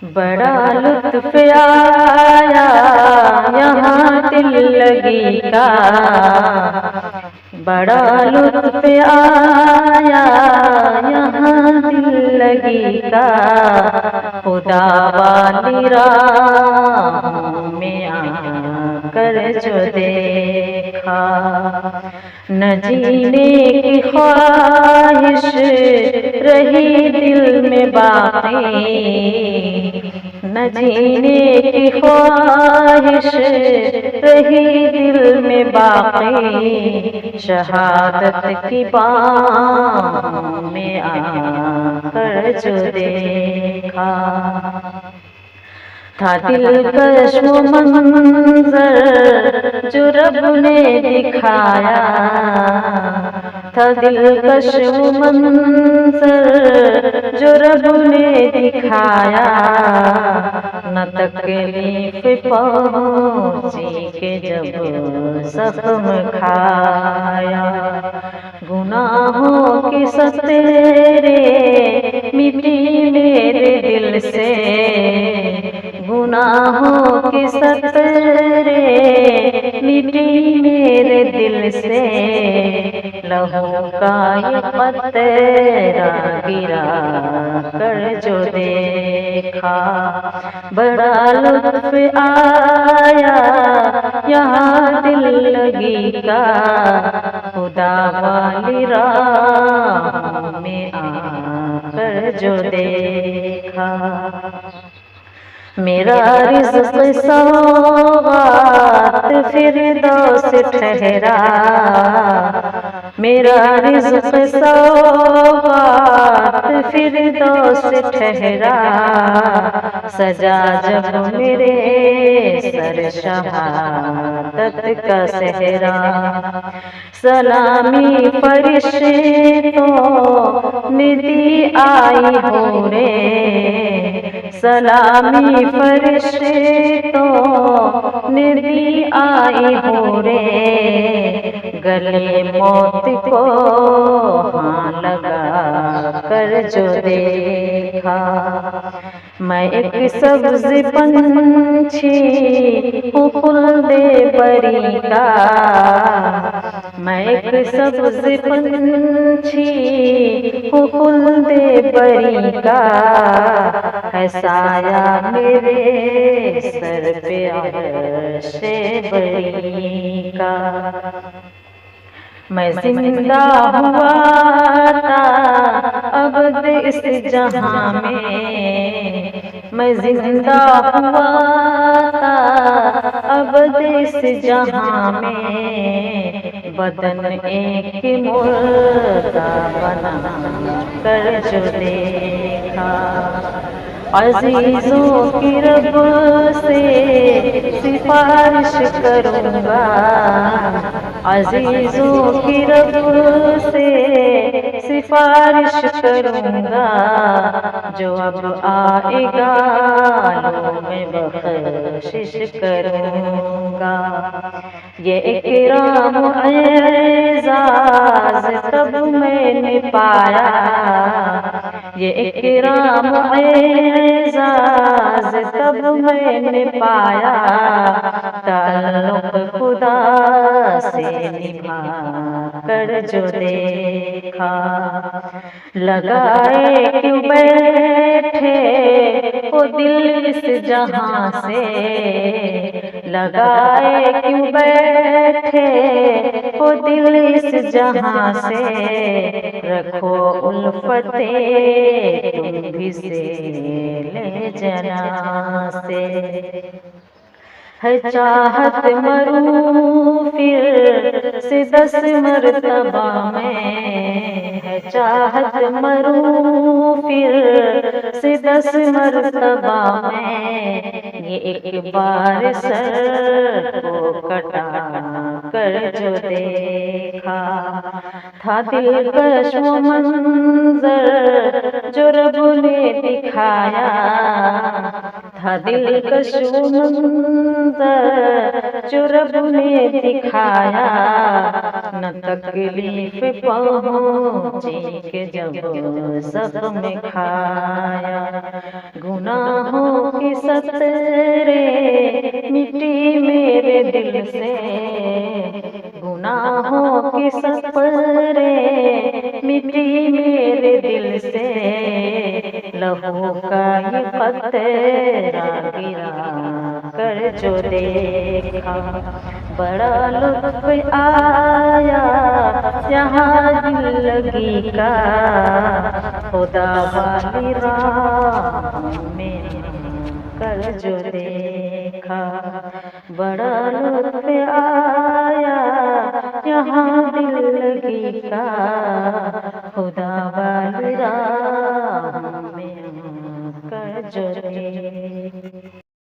बड़ा लुत्फ आया यहाँ दिल लगी का, बड़ा लुत्फ आया यहाँ दिल लगी का। खुदा वाली राहों में आकर जो देखा, न जीने की ख्वाहिश रही दिल में बाकी, न जीने की ख्वाहिश रही दिल में बाकी। शहादत की बाहों में आकर जो देखा, था दिलकश वो मंजर जो रब ने दिखाया, था दिलकश वो मंजर जो रब ने दिखाया। न तकलीफ पहुंची के जब जख्म खाया, गुनाहों के सतेरे मिटी मेरे दिल से, गुनाहों के सतरे मिटी मेरे दिल से। लहू का ये कतरा गिरा कर जो देखा, बड़ा लुत्फ आया यहाँ दिल लगी का। खुदा वाली राह में आकर जो देखा, मेरा रिज़्क़ सौगात फिरदौस ठहरा, मेरा रिज़्क़ सौगात फिरदौस ठहरा। सजा जब मेरे सर शहादत का सहरा, सलामी फरिश्तों ने दी आई हो रे, सलामी फरिश्तों ने दी आई हो रे। गले मौत को हाँ लगा कर जो देखा, मैं एक सब्ज़ पंछी हूँ खुल्दे बरी का, मैं एक सब्ज़ पंछी हूँ खुल्दे बरी का। है साया मेरे सर पे अर्शे बरी का, मैं जिंदा हुआ था अब इस जहां में, मैं जिंदा हुआ था अब इस जहां में। बदन एक मुर्दा बना कर जो देखा, अज़ीज़ों की रब से सिफारिश करूँगा, अज़ीज़ों की रब से सिफारिश करूँगा। जो अब आएगा लो मैं बख्शिश करूँगा। ये इकराम एज़ाज़ तब मैंने पाया, ये इकराम एज़ाज़ तब मैंने पाया। ताल्लुक़ खुदा से निभा कर जो देखा, लगाए क्यों बैठे वो दिल इस जहां से, लगाए क्यों बैठे वो दिल इस जहां से। रखो उल्फते तुम भी से ले जना से, है चाहत मरूं फिर से 10 मरतबा में, है चाहत मरूं फिर से 10 मरतबा में। ये एक बार सर को कटा कर जो देखा, था दिलकश वो मंजर जो रब ने दिखाया, था दिलकश वो मंजर जो रब ने दिखाया। न तकलीफ पहुंची के जब जख्म खाया, गुनाहों सतरे मिट्टी मेरे दिल से, गुनाहों के सफरे मिट्टी मेरे दिल से, लहू का ये कतरा गिरा कर जो देखा, बड़ा लुत्फ आया यहाँ जिंदगी का, खुदा वाली राह में कर जो देखा, बड़ा लुत्फ आया यहाँ जिंदगी का, खुदा वाली राह में कर जो देखा।